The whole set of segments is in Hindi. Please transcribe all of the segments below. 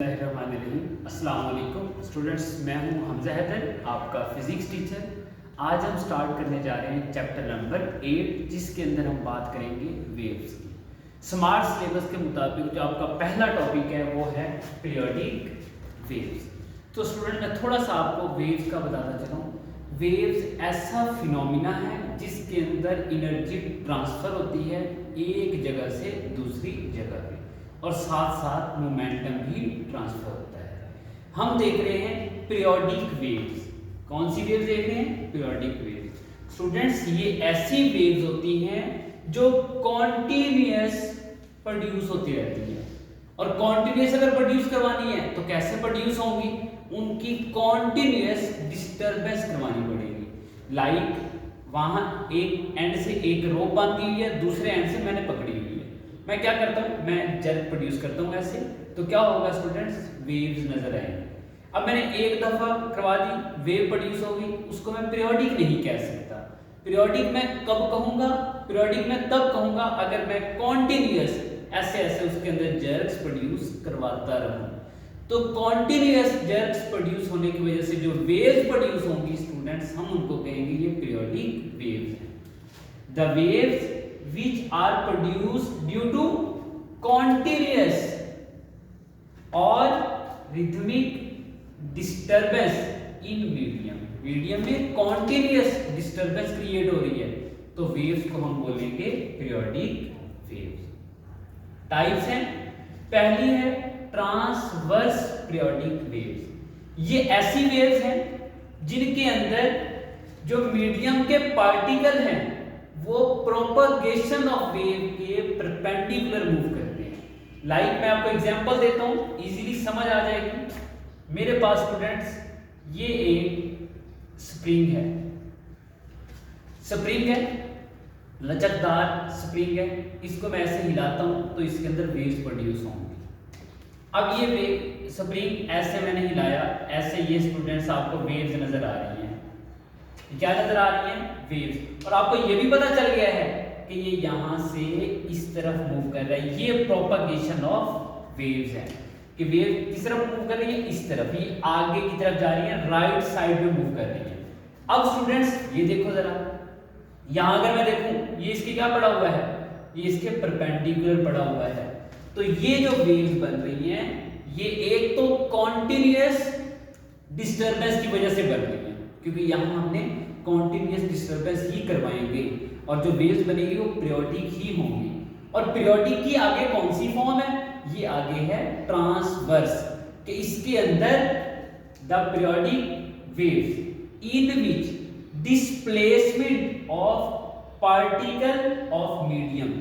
बिस्मिल्लाहिर्रहमानिर्रहीम। अस्सलाम वालेकुम स्टूडेंट्स, मैं हूं हमजा हैदर, आपका फिज़िक्स टीचर। आज हम स्टार्ट करने जा रहे हैं चैप्टर नंबर 8, जिसके अंदर हम बात करेंगे वेव्स की। स्मार्ट सिलेबस के मुताबिक जो आपका पहला टॉपिक है वो है पीरियोडिक वेव्स। तो स्टूडेंट मैं थोड़ा सा आपको वेव्स का बताता चलूँ। वेव्स ऐसा फिनोमिना है जिसके अंदर एनर्जी ट्रांसफ़र होती है एक जगह से दूसरी जगह पे, और साथ साथ मोमेंटम भी ट्रांसफर होता है। हम देख रहे हैं पीरियोडिक वेव्स। कौन सी वेव्स देख रहे हैं? Periodic waves. स्टूडेंट्स ये ऐसी वेव्स होती हैं जो कॉन्टिन्यूअस प्रोड्यूस होती रहती है, और कॉन्टिन्यूअस अगर प्रोड्यूस करवानी है तो कैसे प्रोड्यूस होंगी? उनकी कॉन्टिन्यूअस डिस्टर्बेंस करवानी पड़ेगी। लाइक वहां एक एंड से एक रोप बांधी हुई है, दूसरे एंड से मैंने पकड़ी हुई है। मैं क्या करता हूँ? मैं जर्क प्रोड्यूस करता हूँ ऐसे, तो क्या होगा स्टूडेंट्स? वेव्स नजर आएंगे। अब मैंने एक दफा करवा दी, वेव प्रोड्यूस होगी, उसको मैं पीरियोडिक नहीं कह सकता। पीरियोडिक मैं कब कहूंगा? पीरियोडिक मैं तब कहूंगा अगर मैं कॉन्टिन्यूअस ऐसे ऐसे उसके अंदर जर्क्स प्रोड्यूस करवाता रहूं। तो कॉन्टिन्यूअस जर्क्स प्रोड्यूस होने की वजह से जो वेव्स प्रोड्यूस होंगी स्टूडेंट्स, हम उनको कहेंगे ये पीरियोडिक वेव्स हैं। The waves which are produced due to continuous or rhythmic disturbance in medium। Medium में continuous disturbance क्रिएट हो रही है, तो वेव्स को हम बोलेंगे पीरियोडिक वेव्स। टाइप्स हैं, पहली है ट्रांसवर्स पीरियोडिक वेव्स। ये ऐसी वेव्स हैं जिनके अंदर जो मीडियम के पार्टिकल हैं वो प्रोपगेशन ऑफ वेव के परपेंडिकुलर मूव करते हैं। लाइक मैं आपको एग्जांपल देता हूं, इजीली समझ आ जाएगी। मेरे पास स्टूडेंट्स ये एक स्प्रिंग है, लचकदार स्प्रिंग है। इसको मैं ऐसे हिलाता हूं तो इसके अंदर वेव्स प्रोड्यूस होंगी। अब ये स्प्रिंग ऐसे मैंने हिलाया, ऐसे ये स्टूडेंट्स आपको वेव्स नजर आ रही हैं। क्या नजर आ रही है? वेव्स। और आपको ये भी पता चल गया है कि ये यहां से इस तरफ मूव कर रहा है। ये प्रोपगेशन ऑफ वेव्स है कि वेव किस तरफ मूव कर रही है? इस तरफ। ये आगे की तरफ जा रही है, राइट साइड में मूव कर रही है। अब स्टूडेंट्स ये देखो जरा, यहां अगर मैं देखूं ये इसके क्या पड़ा हुआ है? ये इसके परपेंडिकुलर पड़ा हुआ है। तो ये जो वेव्स बन रही हैं ये एक तो कॉन्टिन्यूअस डिस्टर्बेंस की वजह से बन रही है, क्योंकि यहां हमने कॉन्टिन्यूअस डिस्टर्बेंस ही करवाएंगे, और जो वेव्स बनेगी वो पीरियोडिक ही होंगी। और पीरियोडिक की आगे कौन सी फॉर्म है? ये आगे है ट्रांसवर्स, कि इसके अंदर the periodic waves in which displacement of particle of medium,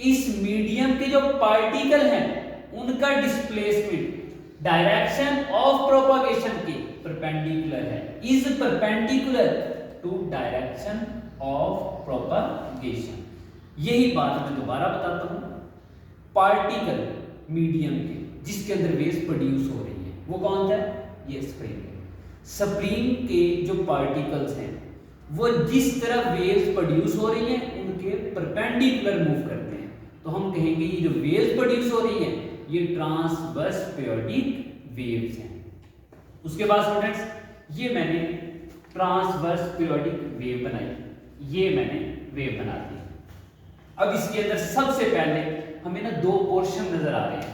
इस मीडियम के जो पार्टिकल हैं उनका डिस्प्लेसमेंट डायरेक्शन ऑफ प्रोपगेशन के परपेंडिकुलर है, is perpendicular to direction of propagation. यही बात मैं दोबारा बताता हूं। पार्टिकल मीडियम के जिसके अंदर वेव्स प्रोड्यूस हो रही है वो कौन सा है? ये स्प्रिंग है। स्प्रिंग के जो पार्टिकल्स हैं वो जिस तरह वेव्स प्रोड्यूस हो रही हैं उनके परपेंडिकुलर मूव करते हैं, तो हम कहेंगे ये जो वेव्स प्रोड्यूस हो रही हैं ये ट्रांसवर्स पीरियोडिक वेव्स हैं। उसके बाद स्टूडेंट्स ये मैंने ट्रांसवर्स पीरियोडिक वेव बनाई, ये मैंने वेव बना दी। अब इसके अंदर सबसे पहले हमें ना दो पोर्शन नजर आ रहे हैं,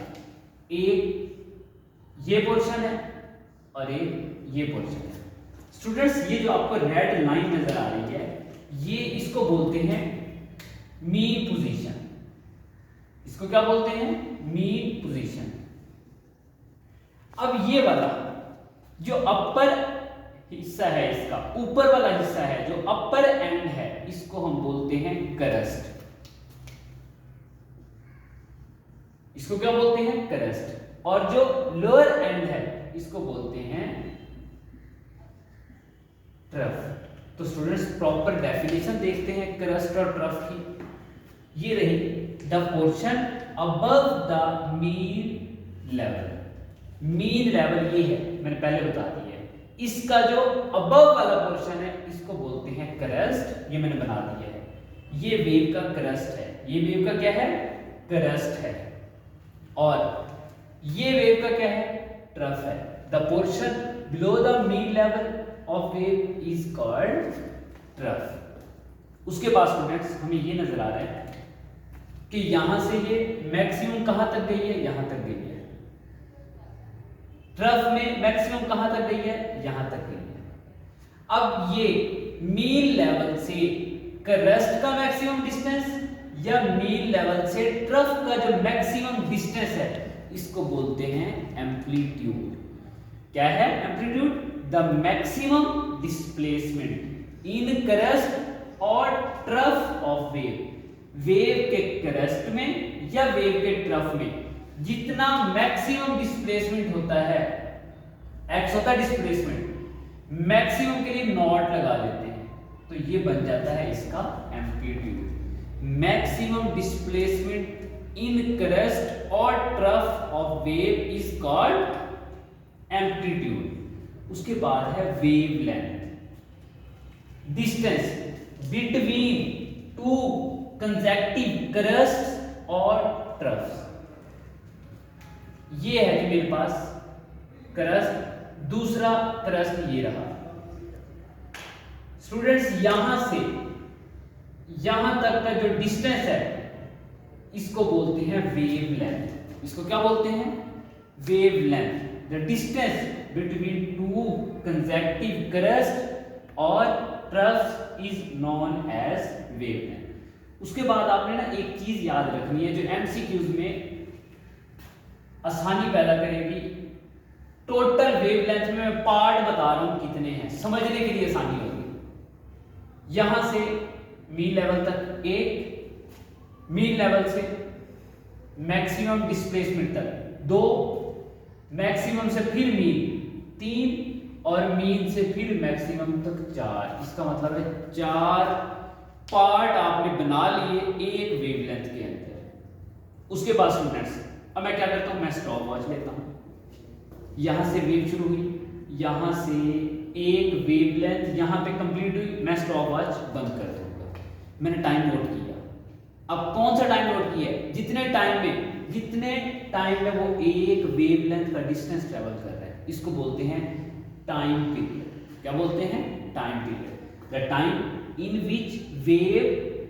एक ये पोर्शन है और एक ये पोर्शन है। स्टूडेंट्स ये जो आपको रेड लाइन नजर आ रही है ये इसको बोलते हैं मीन पोजीशन। इसको क्या बोलते हैं? Mean position. अब ये वाला जो अपर हिस्सा है, इसका ऊपर वाला हिस्सा है जो अपर एंड है, इसको हम बोलते हैं क्रस्ट। इसको क्या बोलते हैं? क्रस्ट। और जो लोअर एंड है इसको बोलते हैं ट्रफ। तो स्टूडेंट्स प्रॉपर डेफिनेशन देखते हैं क्रस्ट और ट्रफ की। ये रही the portion above the mean level. Mean level ये है, मैंने पहले बता दिया है। इसका जो अबव वाला पोर्शन है इसको बोलते हैं क्रस्ट, ये मैंने बना दिया है। ये वेव का क्रस्ट है, ये वेव का क्या है? क्रस्ट है। और ये वेव का क्या है? ट्रफ है। The portion below the mean level of wave is called trough. उसके बाद स्टूडेंट्स हमें ये नजर आ रहा है कि यहां से ये मैक्सिमम कहां तक गई है, यहां तक गई है। ट्रफ में मैक्सिमम कहां तक गई है, यहां तक गई है। अब ये मीन लेवल से क्रस्ट का मैक्सिमम डिस्टेंस या मीन लेवल से ट्रफ का जो मैक्सिमम डिस्टेंस है, इसको बोलते हैं एम्पलीट्यूड। क्या है amplitude? The maximum displacement in crest और ट्रफ ऑफ वेव। वेव के क्रस्ट में या वेव के ट्रफ में जितना मैक्सिमम डिस्प्लेसमेंट होता है, एक्स होता है डिस्प्लेसमेंट, मैक्सिमम के लिए नॉट लगा देते हैं, तो ये बन जाता है इसका amplitude. Maximum displacement in crest और trough of wave is called amplitude. उसके बाद है wave length, distance between two consecutive crest और ट्रफ्स। ये है कि मेरे पास क्रस्ट, दूसरा क्रस्ट ये रहा। स्टूडेंट्स यहां से यहां तक का जो डिस्टेंस है, इसको बोलते हैं वेव लेंथ। इसको क्या बोलते हैं? Wave length. The distance between two consecutive crest और troughs is known as wave length. उसके बाद आपने ना एक चीज याद रखनी है जो एमसीक्यूज में आसानी पैदा करेगी। टोटल वेवलेंथ में मैं पार्ट बता रहा हूं कितने हैं, समझने के लिए आसानी होगी। यहां से मीन लेवल तक 1, मीन लेवल से मैक्सिमम डिस्प्लेसमेंट तक 2, मैक्सिमम से फिर मीन 3 और मीन से फिर मैक्सिमम तक 4। इसका मतलब है 4 पार्ट आपने बना लिए एक वेवलेंथ के अंदर। उसके बाद स्टूडेंट्स अब मैं क्या करता हूं, मैं स्टॉप वॉच लेता हूं। यहां से वेव शुरू हुई, यहां से एक वेवलेंथ यहां पे कंप्लीट हुई, मैं स्टॉप वॉच बंद कर दूंगा। मैंने टाइम नोट किया। अब कौन सा टाइम नोट किया है? जितने टाइम में वो एक वेवलेंथ का डिस्टेंस ट्रेवल कर रहा है, इसको बोलते हैं टाइम पीरियड। क्या बोलते हैं? Time period. The time in which wave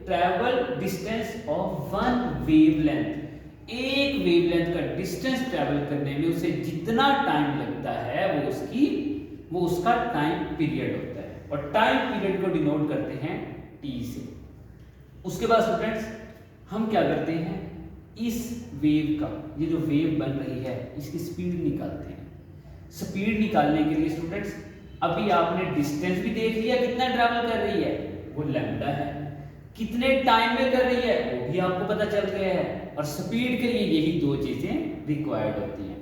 travel distance of one wavelength. एक वेवलेंथ का डिस्टेंस ट्रेवल करने में उसे जितना टाइम लगता है वो उसका टाइम पीरियड होता है, और टाइम पीरियड को डिनोट करते हैं टी से। उसके बाद स्टूडेंट्स हम क्या करते हैं, इस वेव का, ये जो वेव बन रही है, इसकी स्पीड निकालते हैं। स्पीड निकालने के लिए स्टूडेंट्स अभी आपने डिस्टेंस भी देख लिया कितना ट्रैवल कर रही है, वो लैम्डा है। कितने टाइम में कर रही है वो भी आपको पता चल गया है, और स्पीड के लिए यही 2 चीजें रिक्वायर्ड होती हैं।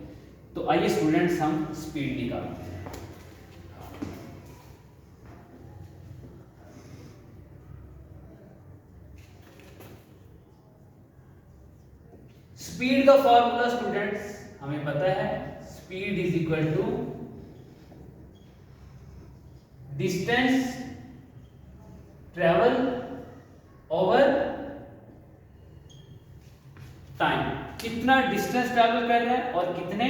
तो आइए स्टूडेंट्स हम स्पीड निकालते हैं। स्पीड का फॉर्मूला स्टूडेंट्स हमें पता है, speed is equal to distance travel over time. कितना डिस्टेंस ट्रैवल कर रहा है और कितने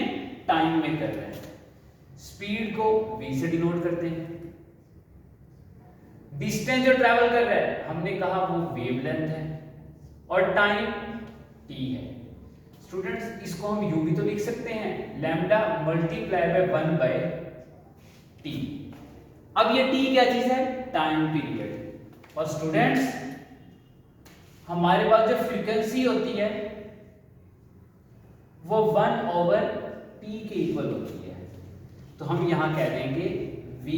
टाइम में कर रहा है। स्पीड को v से डिनोट करते हैं। डिस्टेंस जो ट्रैवल कर रहा है हमने कहा वो वेवलेंथ है, और टाइम t है। स्टूडेंट्स इसको हम u भी तो लिख सकते हैं, लैम्डा मल्टीप्लाई बाय 1/t। अब ये t क्या चीज है? Time period. और स्टूडेंट्स हमारे पास जो फ्रीक्वेंसी होती है वो 1/t के इक्वल होती है, तो हम यहां कह देंगे v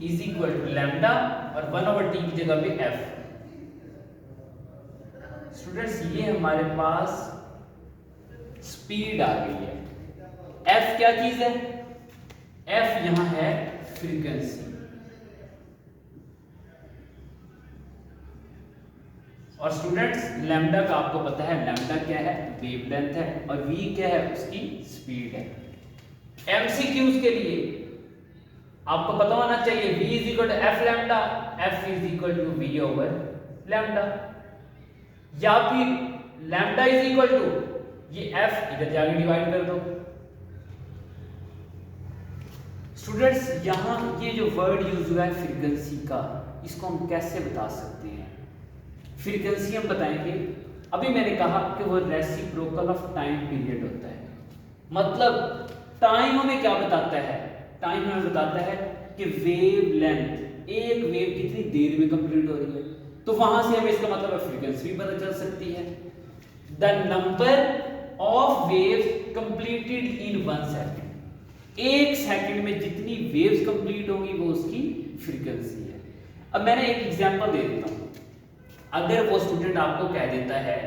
is equal to lambda और 1/t की जगह पे f। स्टूडेंट्स ये हमारे पास स्पीड आ गई है। f क्या चीज है? f यहां है फ्रीक्वेंसी, और स्टूडेंट्स लैम्डा का आपको पता है, लैम्डा क्या है? वेवलेंथ है, और v क्या है? उसकी स्पीड है। एमसीक्यूज के लिए आपको पता होना चाहिए v is equal to f lambda, f is equal to v over lambda, या फिर लैम्डा इज इक्वल टू ये f इधर जाके डिवाइड कर दो, स्टूडेंट्स यहाँ ये जो वर्ड यूज हुआ है फ्रीक्वेंसी का, इसको हम कैसे बता सकते हैं? फ्रीक्वेंसी हम बताएंगे, अभी मैंने कहा कि वो रेसिप्रोकल ऑफ टाइम पीरियड होता है। मतलब टाइम हमें क्या बताता है? टाइम हमें बताता है कि वेव लेंथ, एक वेव कितनी देर में कंप्लीट हो रही है, तो वहां से हमें इसका मतलब फ्रीक्वेंसी भी पता चल सकती है। The number of waves completed in 1 second, 1 second में जितनी वेव्स कंप्लीट होंगी वो उसकी फ्रीक्वेंसी है। अब मैंने एक एग्जांपल दे देता हूं। अगर वो स्टूडेंट आपको कह देता है